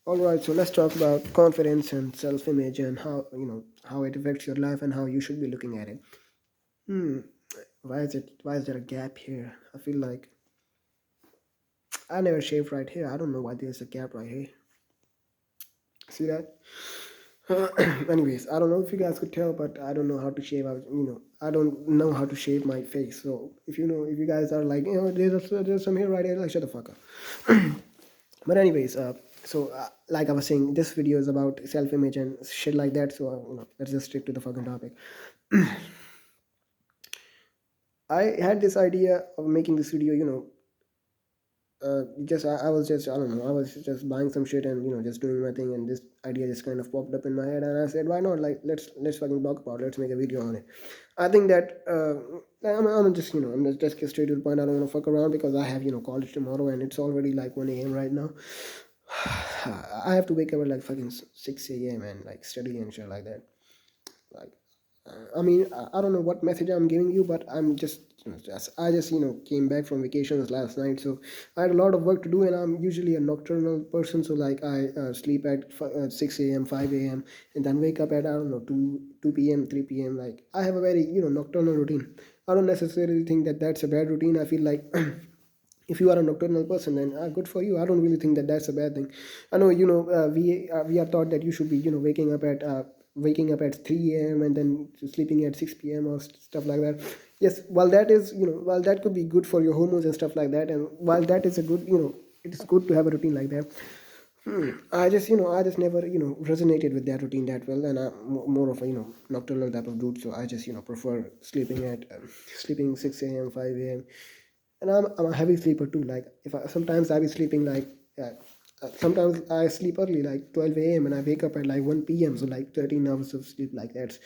All right, so let's talk about confidence and self-image and how it affects your life and how you should be looking at it. Hmm. Why is there a gap here? I feel like I never shaved right here. I don't know why there's a gap right here. See that? Anyways, I don't know if you guys could tell, but I don't know how to shave. I don't know how to shave my face. So if you guys are like, there's some hair right here, like shut the fuck up. But anyways, like I was saying, this video is about self-image and shit like that. So let's just stick to the fucking topic. I had this idea of making this video. Just I was just I don't know, I was just buying some shit and just doing my thing, and this idea just kind of popped up in my head, and I said, why not? Like let's fucking talk about it. Let's make a video on it. I think that I'm just I'm just get straight to the point. I don't want to fuck around because I have college tomorrow, and it's already like 1 a.m. right now. I have to wake up at like fucking 6 a.m. and like study and shit like that. Like, I mean, I don't know what message I'm giving you, but I'm I just came back from vacations last night, so I had a lot of work to do, and I'm usually a nocturnal person, so like I sleep at 6 a.m., 5 a.m., and then wake up at I don't know 2 p.m., 3 p.m. Like I have a very nocturnal routine. I don't necessarily think that that's a bad routine. I feel like if you are a nocturnal person, then good for you. I don't really think that that's a bad thing. I know we are taught that you should be waking up at 3 a.m. and then sleeping at 6 p.m. or stuff like that. Yes, while that is while that could be good for your hormones and stuff like that, and while that is a good it is good to have a routine like that. I just never resonated with that routine that well, and I'm more of a nocturnal type of dude. So I just prefer sleeping at sleeping 6 a.m., 5 a.m., and I'm a heavy sleeper too. Like if sometimes I be sleeping like sometimes I sleep early like 12 a.m. and I wake up at like 1 p.m. So like 13 hours of sleep, like that's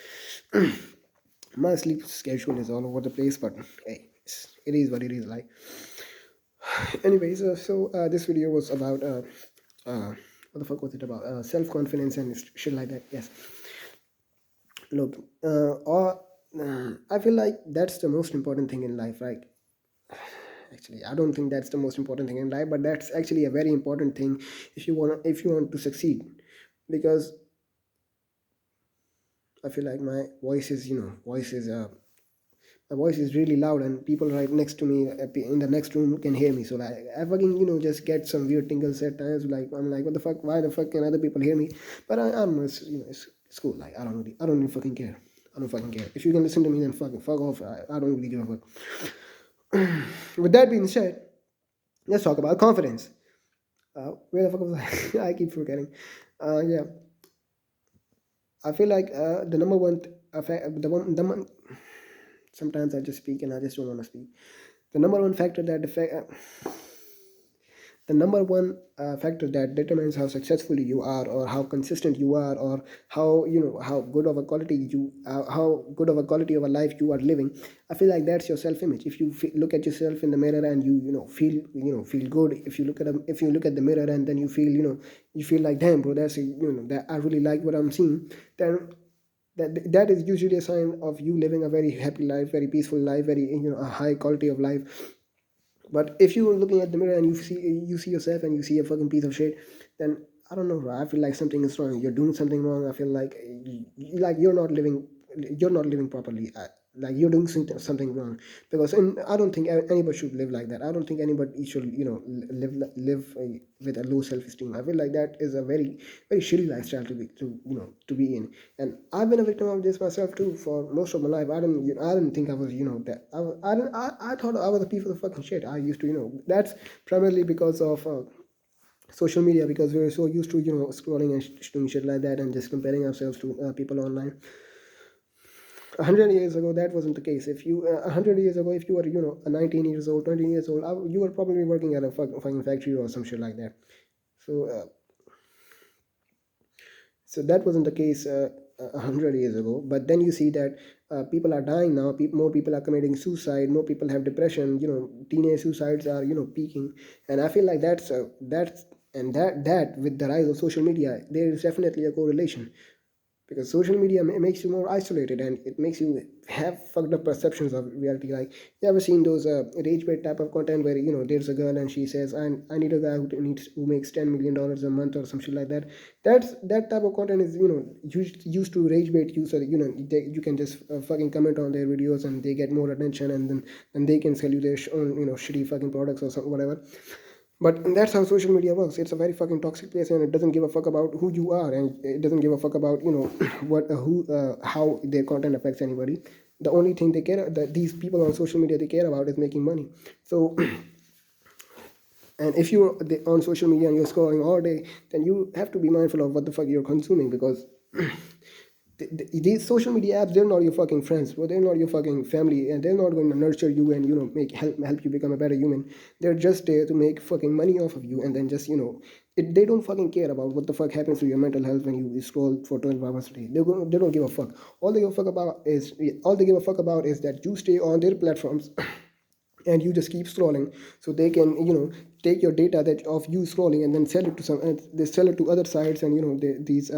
my sleep schedule is all over the place. But hey, it is what it is. Like anyways, this video was about what the fuck was it about? Self confidence and shit like that. Yes. Look, or I feel like that's the most important thing in life, right? Actually, I don't think that's the most important thing in life, but that's actually a very important thing if you want to succeed, because I feel like my voice is really loud, and people right next to me in the next room can hear me. So like I fucking just get some weird tingles at times. Like I'm like, what the fuck? Why the fuck can other people hear me? But I'm it's cool. Like I don't really fucking care. I don't fucking care. If you can listen to me, then fucking fuck off. I don't really give a fuck. With that being said, let's talk about confidence. Where the fuck was I? I keep forgetting. Yeah, I feel like the number one, the one, sometimes I just speak and I just don't want to speak. The number one factor that the number one factor that determines how successful you are, or how consistent you are, or how how good of a quality how good of a quality of a life you are living. I feel like that's your self-image. If you look at yourself in the mirror and feel feel good. If you look at the mirror and then you feel you feel like, damn bro, that's that I really like what I'm seeing, then that is usually a sign of you living a very happy life, very peaceful life, very a high quality of life. But if you're looking at the mirror and you see yourself and you see a fucking piece of shit, then I don't know, bro. I feel like something is wrong. You're doing something wrong. I feel like like you're not living properly. Like you're doing something wrong, because I don't think anybody should live like that. I don't think anybody should live with a low self esteem. I feel like that is a very shitty lifestyle to be in. And I've been a victim of this myself too for most of my life. I didn't think I was that I thought I was a piece of the fucking shit. I used to that's primarily because of social media, because we were so used to scrolling and doing shit like that and just comparing ourselves to people online. 100 years ago that wasn't the case. If you 100 years ago, if you were 19 years old, 20 years old, you were probably working at a fucking factory or some shit like that. So that wasn't the case 100 years ago. But then you see that people are dying now. More people are committing suicide. More people have depression. Teenage suicides are peaking, and I feel like that's with the rise of social media, there is definitely a correlation. because social media makes you more isolated, and it makes you have fucked up perceptions of reality. Like, you ever seen those rage bait type of content where there's a girl and she says, I need a guy who makes $10 million a month or some shit like that. That type of content is used to rage bait you, so that you can just fucking comment on their videos and they get more attention, and then they can sell you their own shitty fucking products or something, whatever. But that's how social media works. It's a very fucking toxic place, and it doesn't give a fuck about who you are, and it doesn't give a fuck about what who how their content affects anybody. The only thing that these people on social media they care about is making money. So, and if you're on social media and you're scrolling all day, then you have to be mindful of what the fuck you're consuming, because these social media apps, they're not your fucking friends, but they're not your fucking family, and they're not going to nurture you and make help you become a better human. They're just there to make fucking money off of you, and then just they don't fucking care about what the fuck happens to your mental health when you scroll for 12 hours a day. They don't give a fuck. All they give a fuck about is that you stay on their platforms and you just keep scrolling, so they can take your data that of you scrolling and then sell it to they sell it to other sites, and these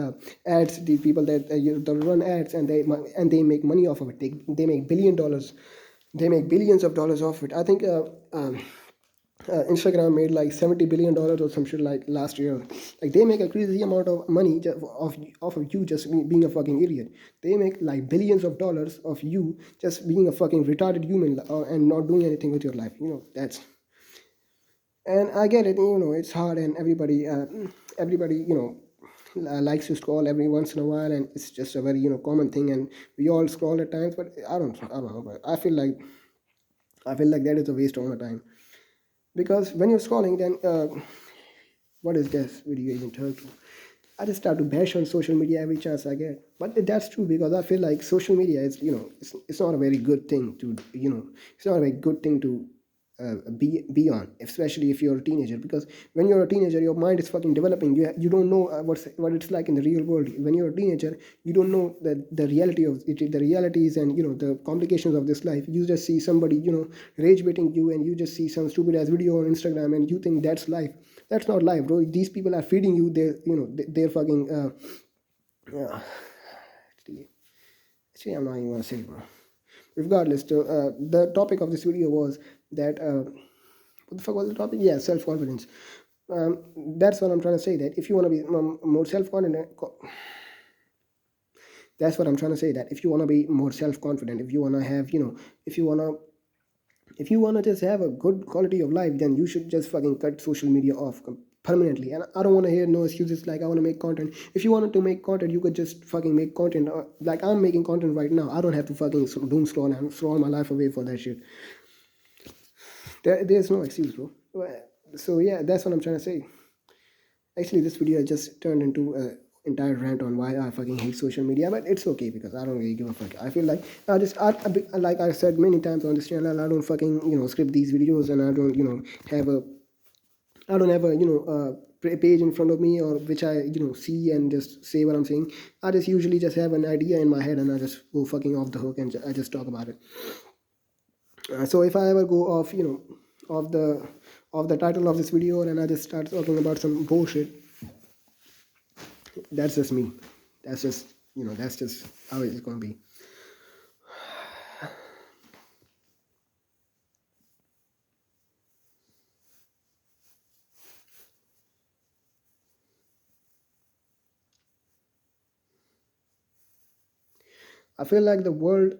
ads, these people that they run ads, and they make money off of it. They make $1 billion, they make billions of dollars off it. I think Instagram made like $70 billion or some shit like last year. Like, they make a crazy amount of money just off of you just being a fucking idiot. They make like billions of dollars of you just being a fucking retarded human, and not doing anything with your life. That's, and I get it. It's hard, and everybody likes to scroll every once in a while, and it's just a very common thing, and we all scroll at times. But I don't know. But I feel like that is a waste of my time, because when you're scrolling, then what is this video even turn to? I just start to bash on social media every chance I get. But that's true, because I feel like social media is, it's not a very good thing to, it's not a very good thing to be on, especially if you're a teenager. Because when you're a teenager, your mind is fucking developing. You don't know what it's like in the real world. When you're a teenager, you don't know the reality of it, the realities, and the complications of this life. You just see somebody rage baiting you, and you just see some stupid ass video on Instagram, and you think that's life. That's not life, bro. These people are feeding you their fucking actually, I'm not even gonna say, bro. Regardless, the topic of this video was that what the fuck was the topic? Yeah, self confidence. That's what I'm trying to say. That if you want to be more self confident, that's what I'm trying to say. That if you want to be more self confident, if you want to have, if you want to if you want to just have a good quality of life, then you should just fucking cut social media off permanently. And I don't want to hear no excuses like I want to make content. If you wanted to make content, you could just fucking make content. Like, I'm making content right now. I don't have to fucking doom scroll and throw my life away for that shit. There's no excuse, bro. So yeah, that's what I'm trying to say. Actually, this video just turned into a entire rant on why I fucking hate social media, but it's okay, because I don't really give a fuck. I feel like like I said many times on this channel, I don't fucking script these videos, and I don't have a I don't have a page in front of me, or which I see and just say what I'm saying. I just usually just have an idea in my head, and I just go fucking off the hook, and I just talk about it. So if I ever go off of the title of this video, and I just start talking about some bullshit, that's just me. That's just that's just how it's gonna be. I feel like the world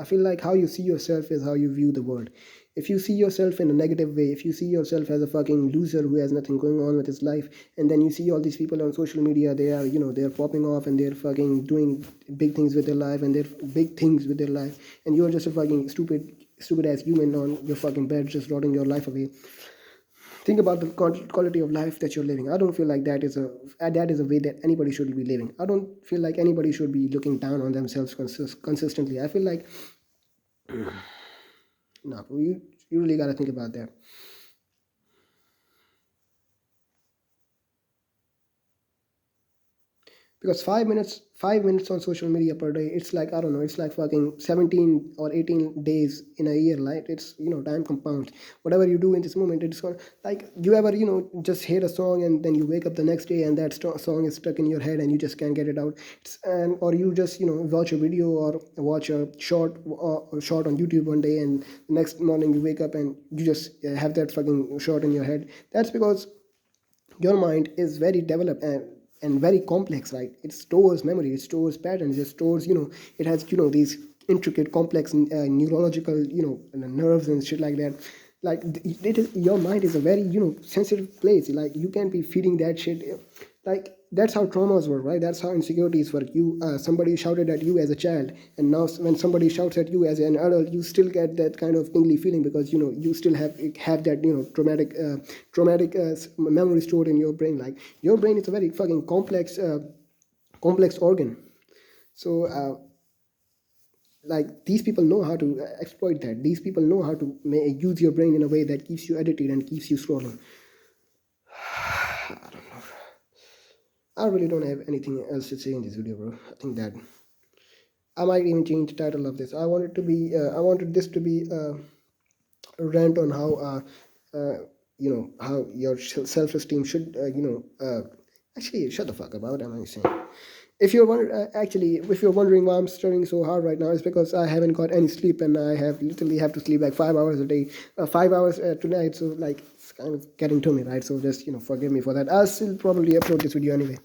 I feel like how you see yourself is how you view the world. If you see yourself in a negative way, if you see yourself as a fucking loser who has nothing going on with his life, and then you see all these people on social media, they are, they're popping off, and they're fucking doing big things with their life, and they're big things with their life, and you're just a fucking stupid ass human on your fucking bed, just rotting your life away. Think about the quality of life that you're living. I don't feel like that is a way that anybody should be living. I don't feel like anybody should be looking down on themselves consistently. I feel like no, you really gotta think about that. because 5 minutes on social media per day, it's like, I don't know, it's like fucking 17 or 18 days in a year, right? It's, time compounds. Whatever you do in this moment, it's gonna, like, you ever, just hear a song and then you wake up the next day and that song is stuck in your head and you just can't get it out. Or you just, watch a video or watch a short on YouTube one day, and the next morning you wake up and you just have that fucking short in your head. That's because your mind is very developed and very complex, right? It stores memory, it stores patterns, it stores, it has, these intricate complex neurological, nerves and shit like that. Like, it is, your mind is a very, sensitive place. Like, you can't be feeding that shit. Like, that's how traumas work, right? That's how insecurities work. Somebody shouted at you as a child, and now when somebody shouts at you as an adult, you still get that kind of tingly feeling, because you still have that, traumatic memory stored in your brain. Like, your brain is a very fucking complex organ. So like, these people know how to exploit that. These people know how to use your brain in a way that keeps you addicted and keeps you scrolling. I don't know. I really don't have anything else to say in this video, bro. I think that I might even change the title of this. I wanted this to be a rant on how, how your self-esteem should, actually, shut the fuck up. What am I saying? If you're wondering why I'm studying so hard right now, it's because I haven't got any sleep, and I have literally have to sleep like 5 hours a day, 5 hours tonight. So, like, it's kind of getting to me, right? So just, forgive me for that. I'll still probably upload this video anyway.